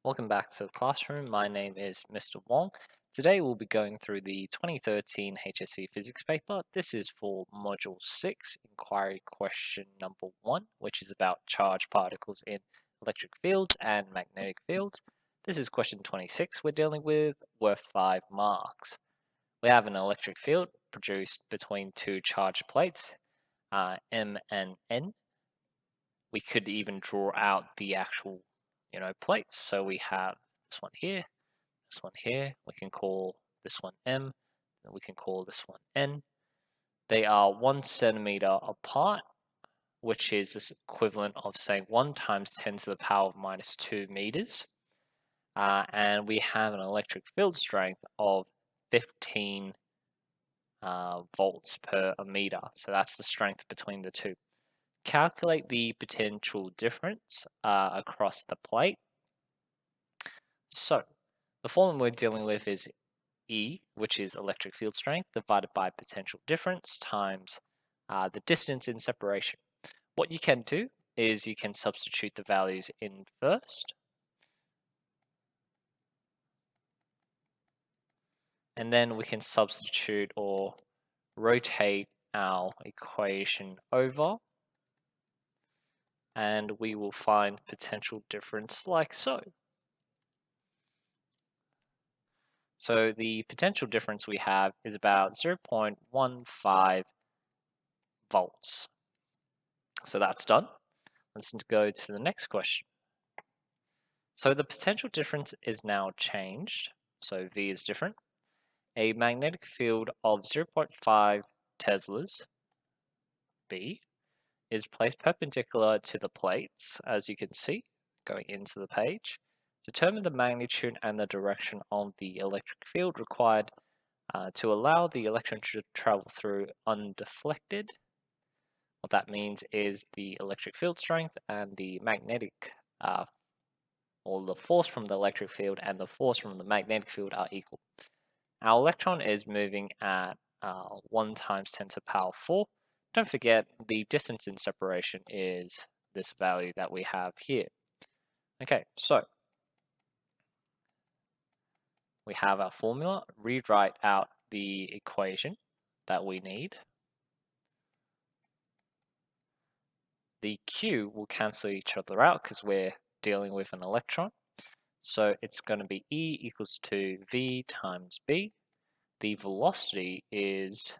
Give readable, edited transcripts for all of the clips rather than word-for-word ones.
Welcome back to the classroom. My name is Mr. Wong. Today we'll be going through the 2013 HSC physics paper. This is for Module 6, inquiry question number 1, which is about charged particles in electric fields and magnetic fields. This is question 26 we're dealing with, worth 5 marks. We have an electric field produced between two charged plates, M and N. We could even draw out the actual plates. So we have this one here, this one here. We can call this one M, and we can call this one N. They are 1 centimeter apart, which is this equivalent of saying 1 times 10 to the power of minus 2 meters. And we have an electric field strength of 15 volts per meter. So that's the strength between the two. Calculate the potential difference across the plate. So the formula we're dealing with is E, which is electric field strength, divided by potential difference times the distance in separation. What you can do is you can substitute the values in first, and then we can substitute or rotate our equation over, and we will find potential difference like so. So the potential difference we have is about 0.15 volts. So that's done. Let's go to the next question. So the potential difference is now changed. So V is different. A magnetic field of 0.5 Teslas, B, is placed perpendicular to the plates, as you can see, going into the page. Determine the magnitude and the direction of the electric field required to allow the electron to travel through undeflected. What that means is the electric field strength and the magnetic, or the force from the electric field and the force from the magnetic field are equal. Our electron is moving at 1 times 10 to the power 4. Don't forget the distance in separation is this value that we have here. Okay, so we have our formula. Rewrite out the equation that we need. The Q will cancel each other out because we're dealing with an electron. So it's going to be E equals to V times B. The velocity is,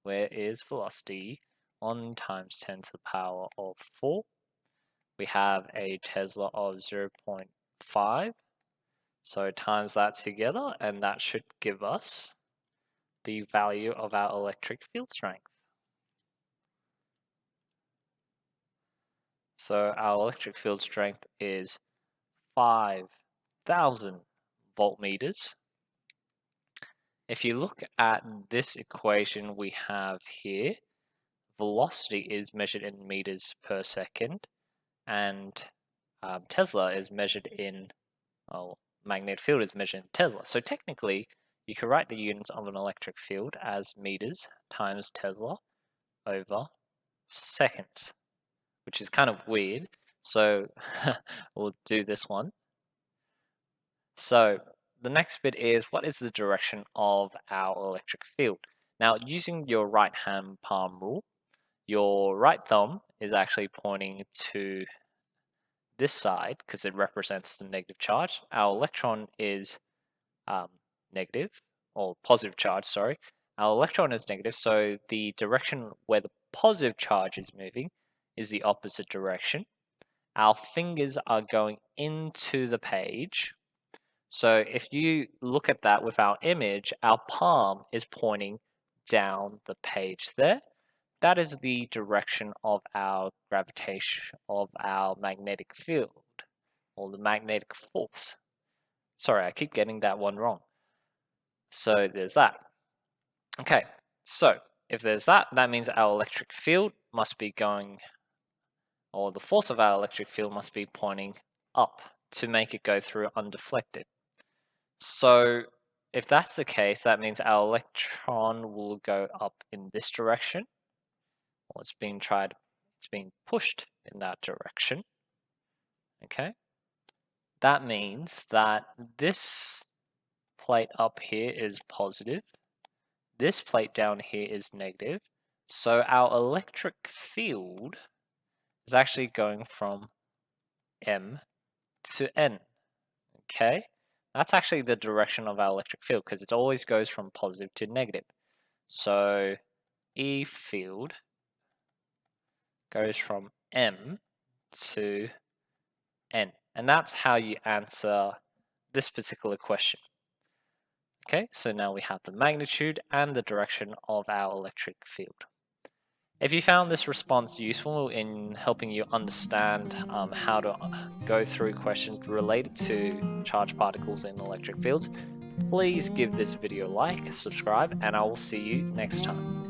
where is velocity? 1 times 10 to the power of 4. We have a Tesla of 0.5. So times that together, and that should give us the value of our electric field strength. So our electric field strength is 5,000 voltmeters. If you look at this equation we have here, velocity is measured in meters per second, and Tesla is measured in, magnetic field is measured in Tesla. So technically, you could write the units of an electric field as meters times Tesla over seconds, which is kind of weird. So we'll do this one. So the next bit is, what is the direction of our electric field? Now, using your right hand palm rule, your right thumb is actually pointing to this side because it represents the negative charge. Our electron is negative, or positive charge, sorry. Our electron is negative, so the direction where the positive charge is moving is the opposite direction. Our fingers are going into the page. So if you look at that with our image, our palm is pointing down the page there. That is the direction of our gravitation, of our magnetic field, or the magnetic force. Sorry, I keep getting that one wrong. So there's that. Okay, so if there's that, that means our electric field must be going, or the force of our electric field must be pointing up to make it go through undeflected. So if that's the case, that means our electron will go up in this direction, or it's being pushed in that direction. Okay. that means that this plate up here is positive, this plate down here is negative, so our electric field is actually going from M to N, okay? That's actually the direction of our electric field because it always goes from positive to negative. So E field goes from M to N. And that's how you answer this particular question. Okay, so now we have the magnitude and the direction of our electric field. If you found this response useful in helping you understand how to go through questions related to charged particles in electric fields, please give this video a like, subscribe, and I will see you next time.